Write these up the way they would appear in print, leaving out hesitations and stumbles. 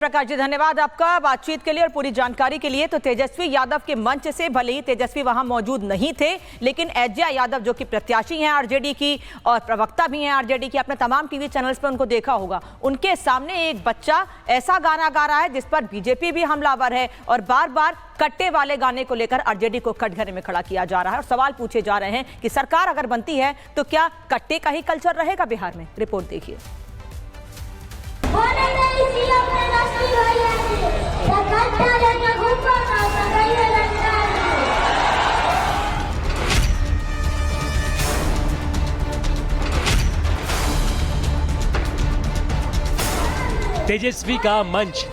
प्रकाश जी, धन्यवाद आपका बातचीत के लिए और पूरी जानकारी के लिए। तो तेजस्वी यादव के मंच से भले ही तेजस्वी वहां मौजूद नहीं थे, लेकिन एस.जे. यादव जो कि प्रत्याशी हैं आरजेडी की और प्रवक्ता भी हैं आरजेडी की, आपने तमाम टीवी चैनल्स पर उनको देखा होगा। उनके सामने एक बच्चा ऐसा गाना गा रहा है जिस पर बीजेपी भी हमलावर है और बार बार कट्टे वाले गाने को लेकर आरजेडी को कटघरे में खड़ा किया जा रहा है और सवाल पूछे जा रहे हैं कि सरकार अगर बनती है तो क्या कट्टे का ही कल्चर रहेगा बिहार में। रिपोर्ट देखिए। तेजस्वी का मंच,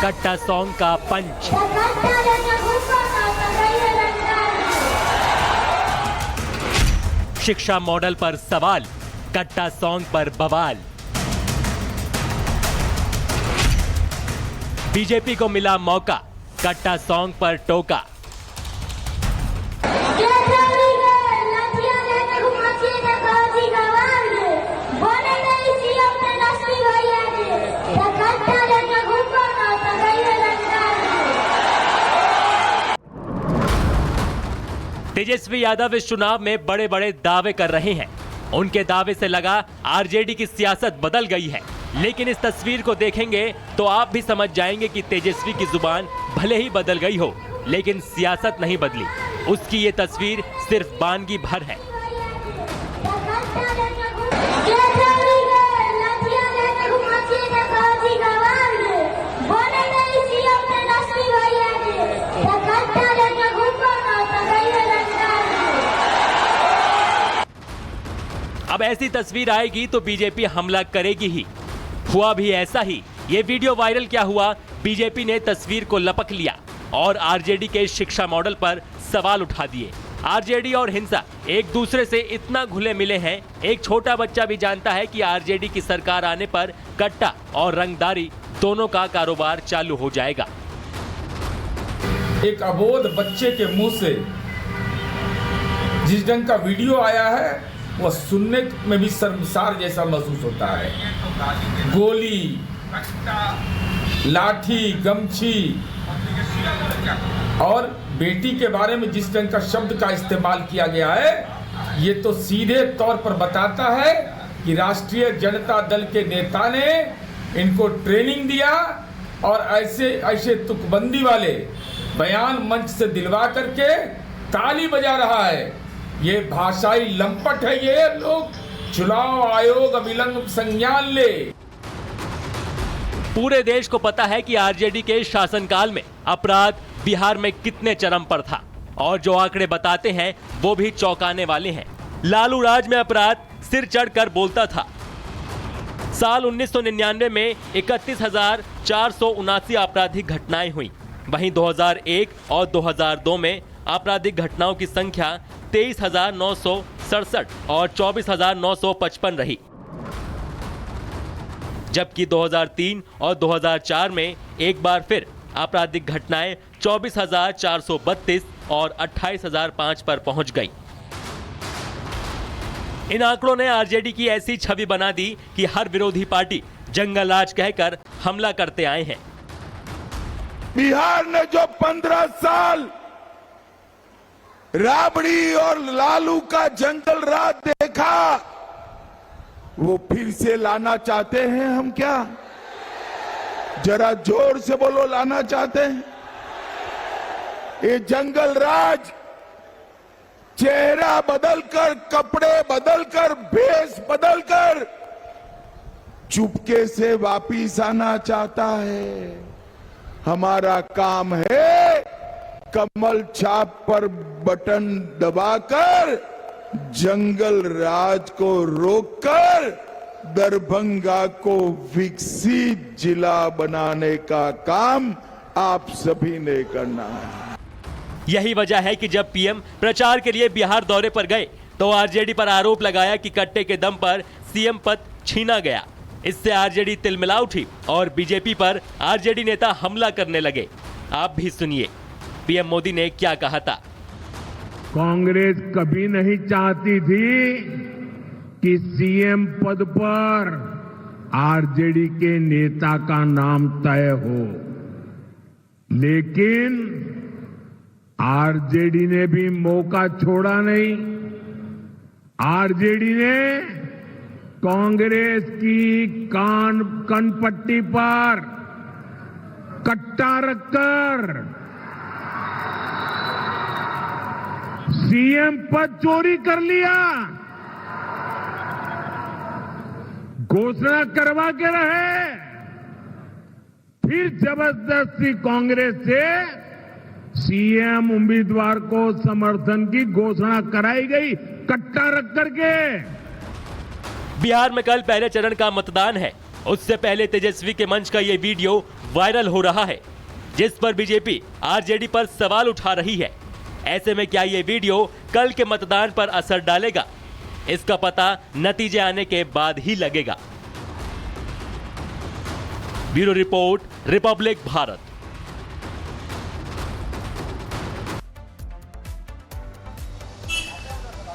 कट्टा सॉन्ग का पंच। शिक्षा मॉडल पर सवाल, कट्टा सॉन्ग पर बवाल। बीजेपी को मिला मौका, कट्टा सॉन्ग पर टोका। तेजस्वी यादव इस चुनाव में बड़े बड़े दावे कर रहे हैं। उनके दावे से लगा आरजेडी की सियासत बदल गई है, लेकिन इस तस्वीर को देखेंगे तो आप भी समझ जाएंगे कि तेजस्वी की जुबान भले ही बदल गई हो, लेकिन सियासत नहीं बदली। उसकी ये तस्वीर सिर्फ बानगी भर है। अब ऐसी तस्वीर आएगी तो बीजेपी हमला करेगी ही। हुआ भी ऐसा ही। ये वीडियो वायरल क्या हुआ, बीजेपी ने तस्वीर को लपक लिया और आरजेडी के शिक्षा मॉडल पर सवाल उठा दिए। आरजेडी और हिंसा एक दूसरे से इतना घुले मिले हैं, एक छोटा बच्चा भी जानता है कि आरजेडी की सरकार आने पर कट्टा और रंगदारी दोनों का कारोबार चालू हो जाएगा। एक अबोध बच्चे के मुंह से जिस ढंग का वीडियो आया है वह सुनने में भी शर्मसार जैसा महसूस होता है। गोली, लाठी, गमछी और बेटी के बारे में जिस ढंग का शब्द का इस्तेमाल किया गया है, ये तो सीधे तौर पर बताता है कि राष्ट्रीय जनता दल के नेता ने इनको ट्रेनिंग दिया और ऐसे तुकबंदी वाले बयान मंच से दिलवा करके ताली बजा रहा है। ये भाषाई लंपट है। ये लोग चुनाव आयोग अविलंब संज्ञान ले। पूरे देश को पता है कि आरजेडी के शासनकाल में अपराध बिहार में कितने चरम पर था और जो आंकड़े बताते हैं वो भी चौंकाने वाले हैं। लालू राज में अपराध सिर चढ़कर बोलता था। साल 1999 में 31,479 आपराधिक घटनाएं हुई। वहीं 2001 और 2002 में आपराधिक घटनाओं की संख्या 23,967 और 24,955 रही, जबकि 2003 और 2004 में एक बार फिर आपराधिक घटनाएं 24,432 और 28,005 पर पहुंच गई। इन आंकड़ों ने आरजेडी की ऐसी छवि बना दी कि हर विरोधी पार्टी जंगल राज कहकर हमला करते आए हैं। बिहार ने जो 15 साल राबड़ी और लालू का जंगल राज देखा, वो फिर से लाना चाहते हैं हम क्या? जरा जोर से बोलो, लाना चाहते हैं? ये जंगल राज चेहरा बदलकर, कपड़े बदलकर, भेष बदलकर चुपके से वापिस आना चाहता है। हमारा काम है कमल छाप पर बटन दबाकर जंगल राज को रोककर दरभंगा को विकसित जिला बनाने का काम आप सभी ने करना है। यही वजह है कि जब पीएम प्रचार के लिए बिहार दौरे पर गए तो आरजेडी पर आरोप लगाया कि कट्टे के दम पर सीएम पद छीना गया। इससे आरजेडी तिलमिला उठी और बीजेपी पर आरजेडी नेता हमला करने लगे। आप भी सुनिए पीएम मोदी ने क्या कहा था। कांग्रेस कभी नहीं चाहती थी कि सीएम पद पर आरजेडी के नेता का नाम तय हो, लेकिन आरजेडी ने भी मौका छोड़ा नहीं। आरजेडी ने कांग्रेस की कनपट्टी पर कट्टा रखकर सीएम पद चोरी कर लिया, घोषणा करवा के रहे, फिर जबरदस्ती कांग्रेस से सीएम उम्मीदवार को समर्थन की घोषणा कराई गई, कट्टा रख करके। बिहार में कल पहले चरण का मतदान है। उससे पहले तेजस्वी के मंच का ये वीडियो वायरल हो रहा है, जिस पर बीजेपी आरजेडी पर सवाल उठा रही है। ऐसे में क्या ये वीडियो कल के मतदान पर असर डालेगा? इसका पता नतीजे आने के बाद ही लगेगा। Bureau report, Republic Bharat.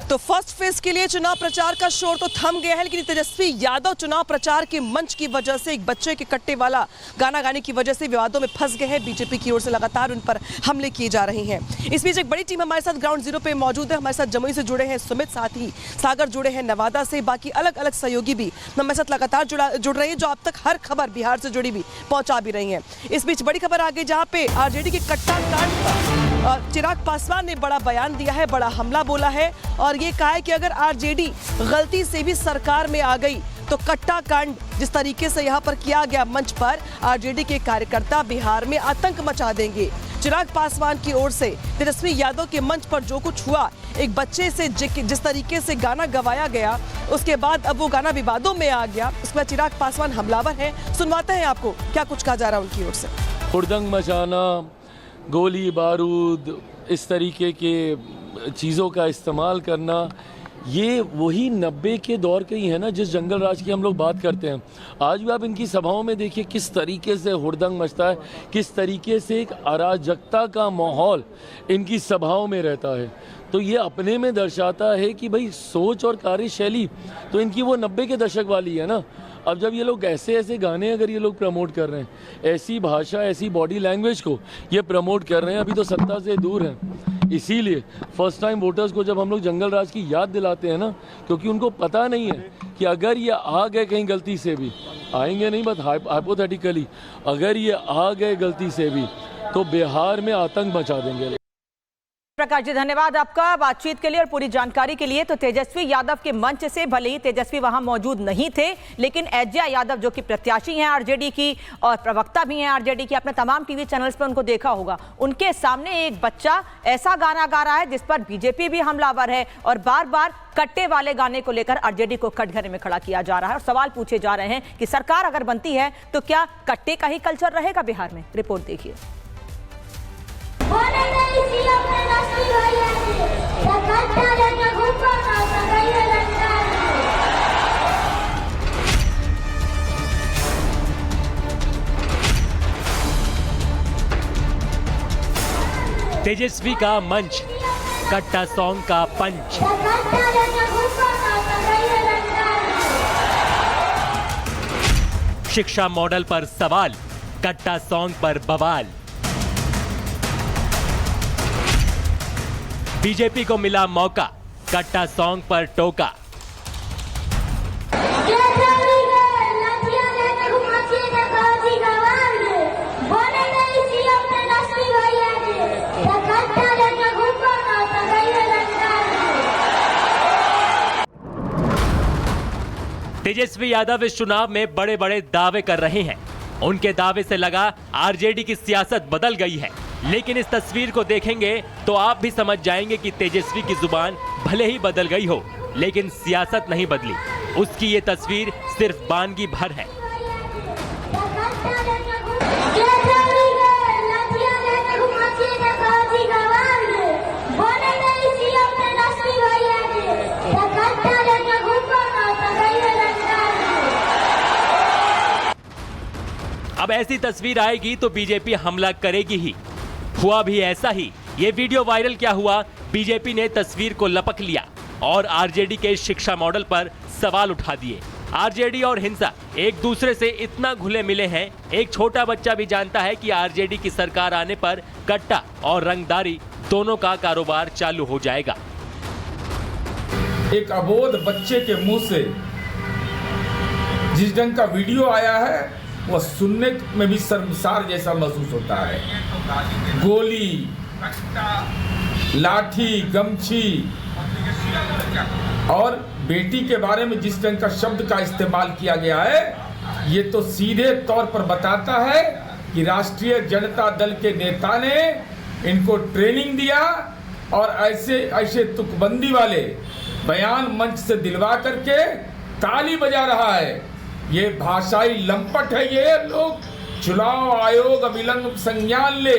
तो फर्स्ट फेज के लिए चुनाव प्रचार का शोर तो थम गया है, लेकिन तेजस्वी यादव चुनाव प्रचार के मंच की वजह से, एक बच्चे के कट्टे वाला गाना गाने की वजह से विवादों में फंस गए हैं। बीजेपी की ओर से लगातार उन पर हमले किए जा रहे हैं। इस बीच एक बड़ी टीम हमारे साथ ग्राउंड जीरो पे मौजूद है। हमारे साथ जमुई से जुड़े हैं सुमित, साथ ही सागर जुड़े हैं नवादा से, बाकी अलग अलग सहयोगी भी हमारे साथ लगातार जुड़ रहे हैं, जो अब तक हर खबर बिहार से जुड़ी भी पहुंचा भी रही है। इस बीच बड़ी खबर आ गई, जहां पे आरजेडी के कट्टा कांड पर चिराग पासवान ने बड़ा बयान दिया है, बड़ा हमला बोला है और ये कहा है कि अगर आरजेडी गलती से भी सरकार में आ गई तो कट्टा कांड जिस तरीके से यहाँ पर किया गया मंच पर, आरजेडी के कार्यकर्ता बिहार में आतंक मचा देंगे। चिराग पासवान की ओर से तेजस्वी यादव के मंच पर जो कुछ हुआ, एक बच्चे से जिस तरीके से गाना गवाया गया, उसके बाद अब वो गाना विवादों में आ गया। उसके बाद चिराग पासवान हमलावर है। सुनवाते हैं आपको क्या कुछ कहा जा रहा है उनकी ओर से। हुड़दंग मचाना, गोली बारूद, इस तरीके के चीज़ों का इस्तेमाल करना, ये वही 90 के दौर के ही है ना, जिस जंगल राज की हम लोग बात करते हैं। आज भी आप इनकी सभाओं में देखिए किस तरीके से हुड़दंग मचता है, किस तरीके से एक अराजकता का माहौल इनकी सभाओं में रहता है। तो ये अपने में दर्शाता है कि भाई सोच और कार्यशैली तो इनकी वो 90 के दशक वाली है ना। अब जब ये लोग ऐसे ऐसे गाने अगर ये लोग प्रमोट कर रहे हैं, ऐसी भाषा, ऐसी बॉडी लैंग्वेज को ये प्रमोट कर रहे हैं, अभी तो सत्ता से दूर हैं। इसीलिए फर्स्ट टाइम वोटर्स को जब हम लोग जंगल राज की याद दिलाते हैं ना, क्योंकि उनको पता नहीं है कि अगर ये आ गए कहीं गलती से भी, आएंगे नहीं बट हाइपोथेटिकली, अगर ये आ गए गलती से भी तो बिहार में आतंक मचा देंगे। प्रकाश जी, धन्यवाद आपका बातचीत के लिए और पूरी जानकारी के लिए। तो तेजस्वी यादव के मंच से भले ही तेजस्वी वहां मौजूद नहीं थे, लेकिन एजेया यादव जो कि प्रत्याशी हैं आरजेडी की और प्रवक्ता भी हैं आरजेडी की, आपने तमाम टीवी चैनल्स पर उनको देखा होगा। उनके सामने एक बच्चा ऐसा गाना गा रहा है जिस पर बीजेपी भी हमलावर है और बार बार कट्टे वाले गाने को लेकर आरजेडी को कटघरे में खड़ा किया जा रहा है और सवाल पूछे जा रहे हैं कि सरकार अगर बनती है तो क्या कट्टे का ही कल्चर रहेगा बिहार में? रिपोर्ट देखिए। तेजस्वी का मंच, कट्टा सॉन्ग का पंच। शिक्षा मॉडल पर सवाल, कट्टा सॉन्ग पर बवाल। बीजेपी को मिला मौका, कट्टा सॉन्ग पर टोका। तेजस्वी यादव इस चुनाव में बड़े बड़े दावे कर रहे हैं। उनके दावे से लगा आरजेडी की सियासत बदल गई है, लेकिन इस तस्वीर को देखेंगे तो आप भी समझ जाएंगे कि तेजस्वी की जुबान भले ही बदल गई हो, लेकिन सियासत नहीं बदली। उसकी ये तस्वीर सिर्फ बानगी भर है। अब ऐसी तस्वीर आएगी तो बीजेपी हमला करेगी ही। हुआ भी ऐसा ही। ये वीडियो वायरल क्या हुआ? बीजेपी ने तस्वीर को लपक लिया और आरजेडी के शिक्षा मॉडल पर सवाल उठा दिए। आरजेडी और हिंसा एक दूसरे से इतना घुले मिले हैं, एक छोटा बच्चा भी जानता है कि आरजेडी की सरकार आने पर कट्टा और रंगदारी दोनों का कारोबार चालू हो जाएगा। एक अबोध बच्चे के मुंह से जिस ढंग का वीडियो आया है वह सुनने में भी शर्मसार जैसा महसूस होता है। गोली, लाठी, गमछी और बेटी के बारे में जिस ढंग का शब्द का इस्तेमाल किया गया है, ये तो सीधे तौर पर बताता है कि राष्ट्रीय जनता दल के नेता ने इनको ट्रेनिंग दिया और ऐसे तुकबंदी वाले बयान मंच से दिलवा करके ताली बजा रहा है। ये भाषाई लंपट है। ये लोग चुनाव आयोग अविलंब संज्ञान ले।